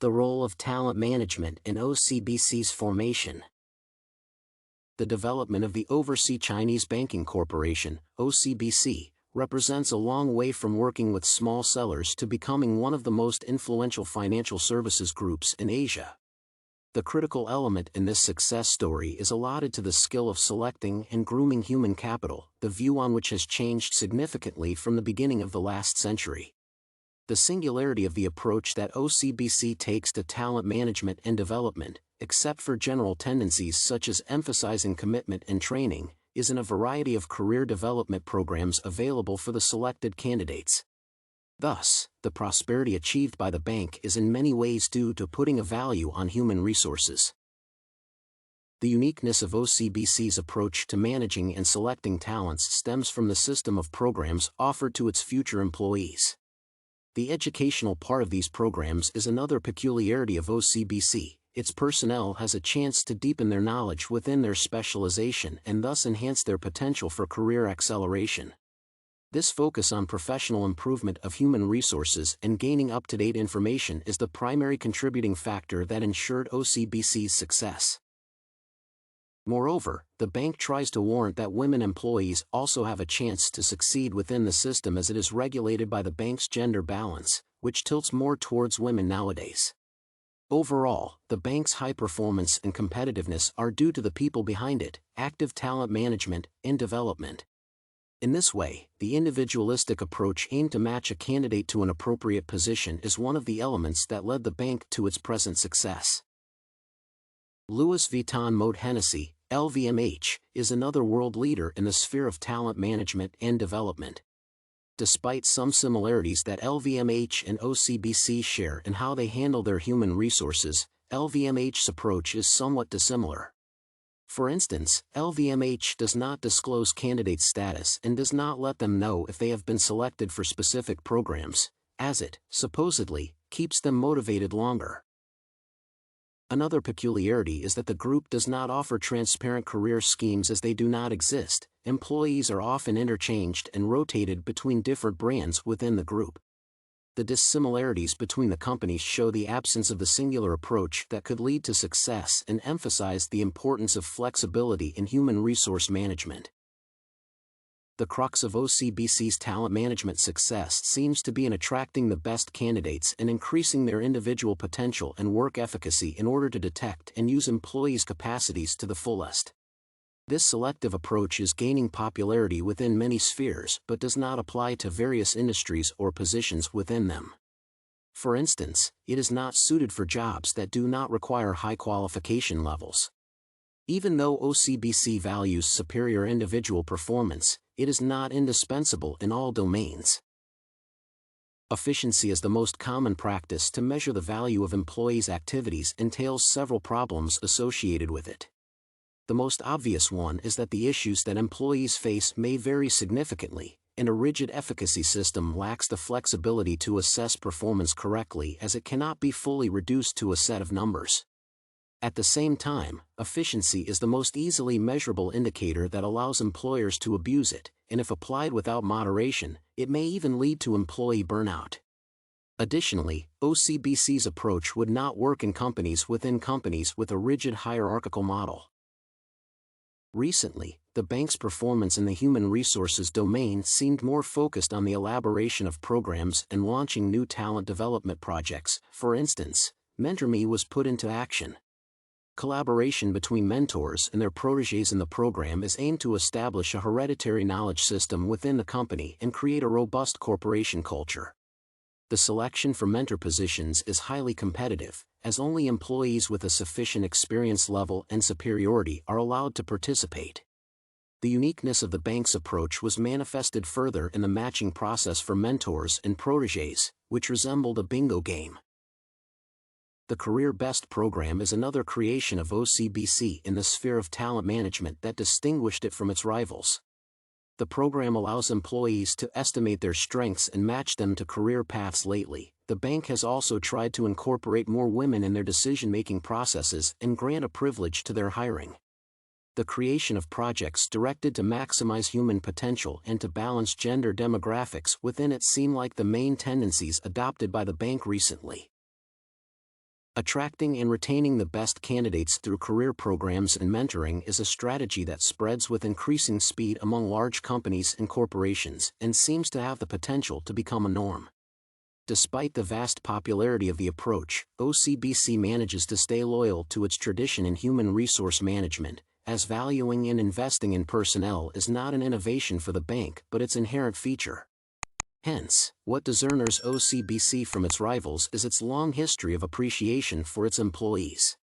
The role of talent management in OCBC's formation. The development of the Oversea-Chinese Banking Corporation, OCBC, represents a long way from working with small sellers to becoming one of the most influential financial services groups in Asia. The critical element in this success story is allotted to the skill of selecting and grooming human capital, the view on which has changed significantly from the beginning of the last century. The singularity of the approach that OCBC takes to talent management and development, except for general tendencies such as emphasizing commitment and training, is in a variety of career development programs available for the selected candidates. Thus, the prosperity achieved by the bank is in many ways due to putting a value on human resources. The uniqueness of OCBC's approach to managing and selecting talents stems from the system of programs offered to its future employees. The educational part of these programs is another peculiarity of OCBC. Its personnel has a chance to deepen their knowledge within their specialization and thus enhance their potential for career acceleration. This focus on professional improvement of human resources and gaining up-to-date information is the primary contributing factor that ensured OCBC's success. Moreover, the bank tries to warrant that women employees also have a chance to succeed within the system as it is regulated by the bank's gender balance, which tilts more towards women nowadays. Overall, the bank's high performance and competitiveness are due to the people behind it, active talent management and development. In this way, the individualistic approach aimed to match a candidate to an appropriate position is one of the elements that led the bank to its present success. Louis Vuitton Mode Hennessy, LVMH, is another world leader in the sphere of talent management and development. Despite some similarities that LVMH and OCBC share in how they handle their human resources, LVMH's approach is somewhat dissimilar. For instance, LVMH does not disclose candidate status and does not let them know if they have been selected for specific programs, as it, supposedly, keeps them motivated longer. Another peculiarity is that the group does not offer transparent career schemes as they do not exist. Employees are often interchanged and rotated between different brands within the group. The dissimilarities between the companies show the absence of the singular approach that could lead to success and emphasize the importance of flexibility in human resource management. The crux of OCBC's talent management success seems to be in attracting the best candidates and increasing their individual potential and work efficacy in order to detect and use employees' capacities to the fullest. This selective approach is gaining popularity within many spheres but does not apply to various industries or positions within them. For instance, it is not suited for jobs that do not require high qualification levels. Even though OCBC values superior individual performance, it is not indispensable in all domains. Efficiency as the most common practice to measure the value of employees' activities entails several problems associated with it. The most obvious one is that the issues that employees face may vary significantly, and a rigid efficacy system lacks the flexibility to assess performance correctly as it cannot be fully reduced to a set of numbers. At the same time, efficiency is the most easily measurable indicator that allows employers to abuse it, and if applied without moderation, it may even lead to employee burnout. Additionally, OCBC's approach would not work in companies within companies with a rigid hierarchical model. Recently, the bank's performance in the human resources domain seemed more focused on the elaboration of programs and launching new talent development projects. For instance, MentorMe was put into action. Collaboration between mentors and their protégés in the program is aimed to establish a hereditary knowledge system within the company and create a robust corporation culture. The selection for mentor positions is highly competitive, as only employees with a sufficient experience level and superiority are allowed to participate. The uniqueness of the bank's approach was manifested further in the matching process for mentors and protégés, which resembled a bingo game. The Career Best program is another creation of OCBC in the sphere of talent management that distinguished it from its rivals. The program allows employees to estimate their strengths and match them to career paths. Lately, the bank has also tried to incorporate more women in their decision-making processes and grant a privilege to their hiring. The creation of projects directed to maximize human potential and to balance gender demographics within it seem like the main tendencies adopted by the bank recently. Attracting and retaining the best candidates through career programs and mentoring is a strategy that spreads with increasing speed among large companies and corporations and seems to have the potential to become a norm. Despite the vast popularity of the approach, OCBC manages to stay loyal to its tradition in human resource management, as valuing and investing in personnel is not an innovation for the bank but its inherent feature. Hence, what discerns OCBC from its rivals is its long history of appreciation for its employees.